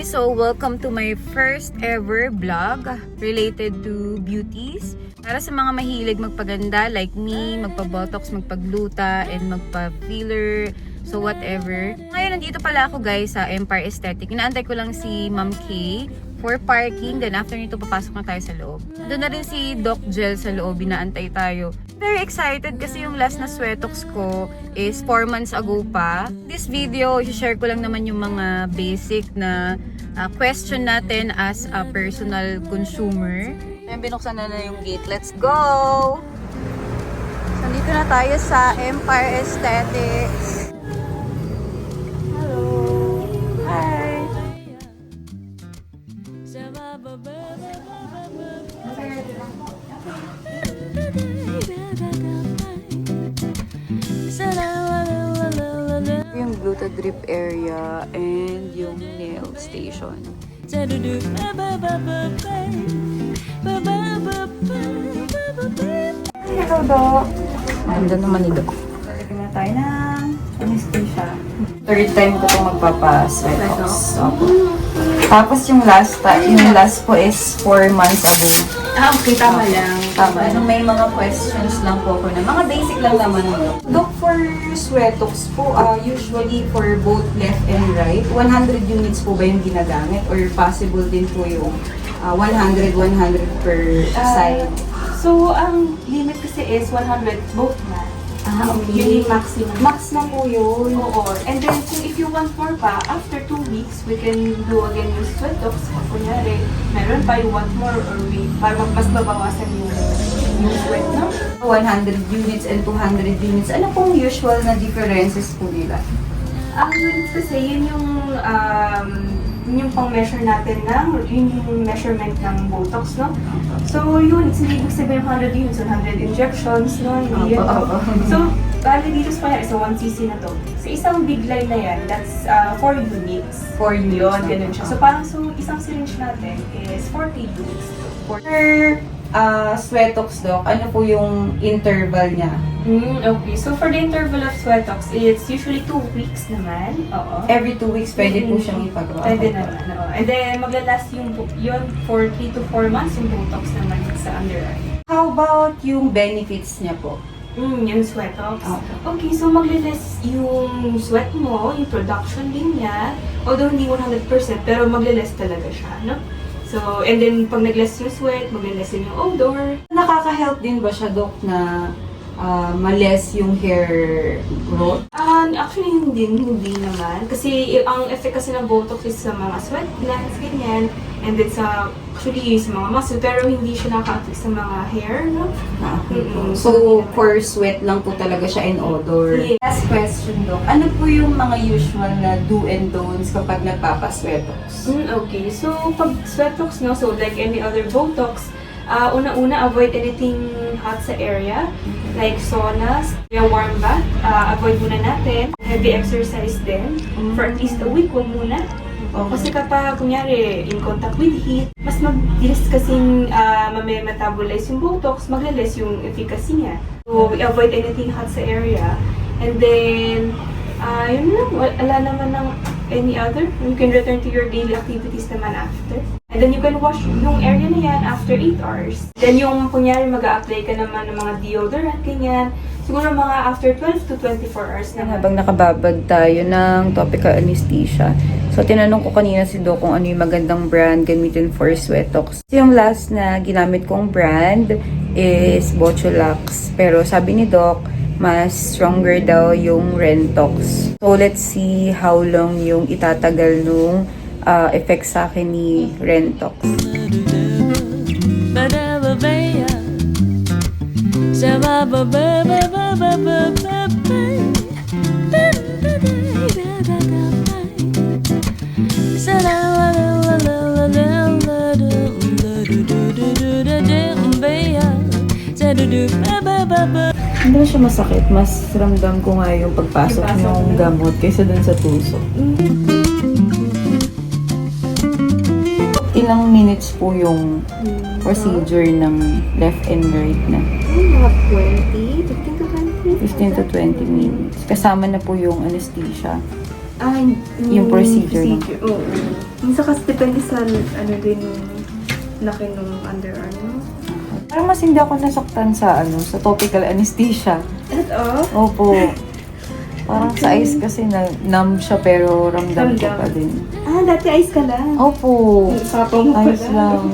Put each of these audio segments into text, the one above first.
So welcome to my first ever vlog related to beauties. Para sa mga mahilig magpaganda like me, magpa-botox, magpagluta, and magpa-filler, so whatever. Ngayon, nandito pala ako guys sa Empire Aesthetic. Inaantay ko lang si Ma'am Kay for parking. Then after nito, papasok na tayo sa loob. Doon na rin si Doc Gel sa loob. Inaantay tayo. Very excited kasi yung last na Sweatox ko is 4 months ago pa. This video, i-share ko lang naman yung mga basic na question natin as a personal consumer. Ayan, binuksan na yung gate. Let's go! So, dito na tayo sa Empire Aesthetics. Hello! Hi! Yung gluta drip area and yung nail station. Hello, Doc. Ganda naman ni Doc. Lalagyan na tayo ng anesthesia. Third time ko itong magpapa-Sweatox. Tapos yung last po is 4 months ago. Okay, tama lang. Tama. So, may mga questions lang po ako na mga basic lang naman. Doc, for Sweatox po, usually for both left and right, 100 units po ba yung ginagamit? Or possible din po yung 100 per side? So, ang limit kasi is 100 both na. Okay. Yun yung maximum. Max na po yun. Oo. And then, kung if you want more pa, after 2 weeks, we can do again yung Sweatox. Kunyari, meron pa you want more or we, para mas babawasan yung sweat, no? 100 units and 200 units. Ano pong usual na differences po nila? Ang units kasi, yun yung pang-measure natin yun yung measurement ng Botox, no? So, units, hindi ibig sabihin 100 units, 100 injections, no? Hindi yun. So, bali dito sa kanya, 1cc na to. Sa isang big line na yan, that's 4 units. 4 units. Yun, ganun siya. So, parang isang syringe natin is 40 units. Per Sweatox, Doc, ano po yung interval niya? Okay. So, for the interval of Sweatox, it's usually 2 weeks naman. Oo. Every 2 weeks, pwede po siyang ipagawa. Pwede naman, oo. And then, maglalast yun for 3 to 4 months yung Botox naman sa under eye. How about yung benefits niya po? Yung Sweatox. Okay, so maglaless yung sweat mo, yung production din niya. Although hindi 100%, pero maglaless talaga siya, no? So, and then pag nagless yung sweat, maglaless yung odor. Nakaka-help din ba siya, Doc, na ma-less yung hair growth? Actually, hindi naman. Kasi ang effect kasi ng Botox is sa mga sweat glands, ganyan. And then sa mga muscle, pero hindi siya naka-affect sa mga hair, no? So, for sweat lang po talaga siya in odor. Yeah. Last question, Doc. Ano po yung mga usual na do and don'ts kapag nagpapa-Sweatox? Okay, so pag Sweatox, no? So like any other Botox, una-una, avoid anything hot sa area, like saunas, warm bath, avoid muna natin. Heavy exercise din, for at least a week, huwag muna. Kasi kapag, kunyari, in contact with heat, mas mag-less kasing metabolize yung Botox, maglaless yung efficacy niya. So, we avoid anything hot sa area. And then, yun lang, wala naman ng any other. You can return to your daily activities naman after. And then you can wash yung area na yan after 8 hours. Then yung kunyari mag-a-apply ka naman ng mga deodorant, ganyan. Siguro mga after 12 to 24 hours naman. Habang nakababad tayo ng topical anesthesia. So, tinanong ko kanina si Doc kung ano yung magandang brand gamitin for Sweatox. So, yung last na ginamit kong brand is Botulux. Pero sabi ni Doc, mas stronger daw yung Rentox. So, let's see how long yung itatagal nung effect sa akin ni Rentox. Hindi siya masakit. Mas ramdam ko nga yung pagpasok ng gamot kaysa dun sa tuso. Ilang minutes po yung procedure ng left and right na? Mga 15 to 20 15 to 20 minutes. Kasama na po yung anesthesia. Yung procedure lang. Oo. Minsan kasi depende sa din laki ng underarm mo. Parang mas hindi ako nasaktan sa sa topical anesthesia. Opo. Parang sa ice kasi numb siya pero ramdam ko pa din. Dati ice ka lang. Opo. Papa mo pala. Ice lang.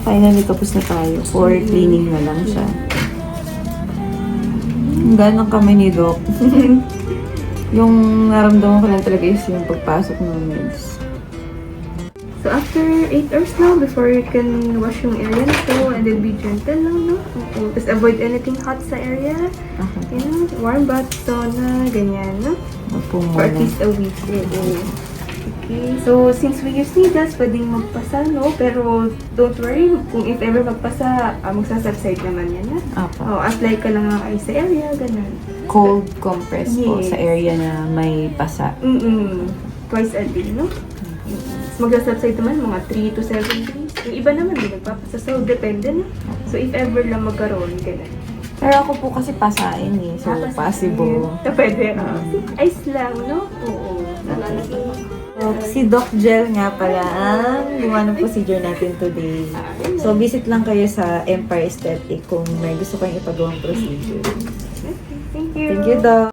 Finally, tapos na tayo. For cleaning na lang siya. Ganang kami ni Doc. Yung naramdaman ko lang talaga is yung pagpasok ng meds. So after 8 hours now, before you can wash yung area na to, and then be gentle lang, no? Just avoid anything hot sa area. Okay. You know, warm bath, sauna, ganyan, no? Opo For at muna. least a week. Okay, so since we use needles, pwedeng magpasa, no? Pero don't worry, kung if ever magpasa, magsasubside naman yan, ha? Apo. Apply ka lang ng ice sa area, ganun. Cold compress po Yes. sa area na may pasa. Twice a day, no? Magsasubside naman mga 3 to 7 days. Yung iba naman din nagpapasa, so depende, no? So if ever lang magkaroon, ganun. Pero ako po kasi pasain eh. So, possible. Pwede. Ice lang, no? Oo. Si Doc Gel nga pala ang gumawa ng procedure natin today. So, visit lang kayo sa Empire Aesthetic kung may gusto kayong ipagawang procedure. Thank you. Thank you, Doc.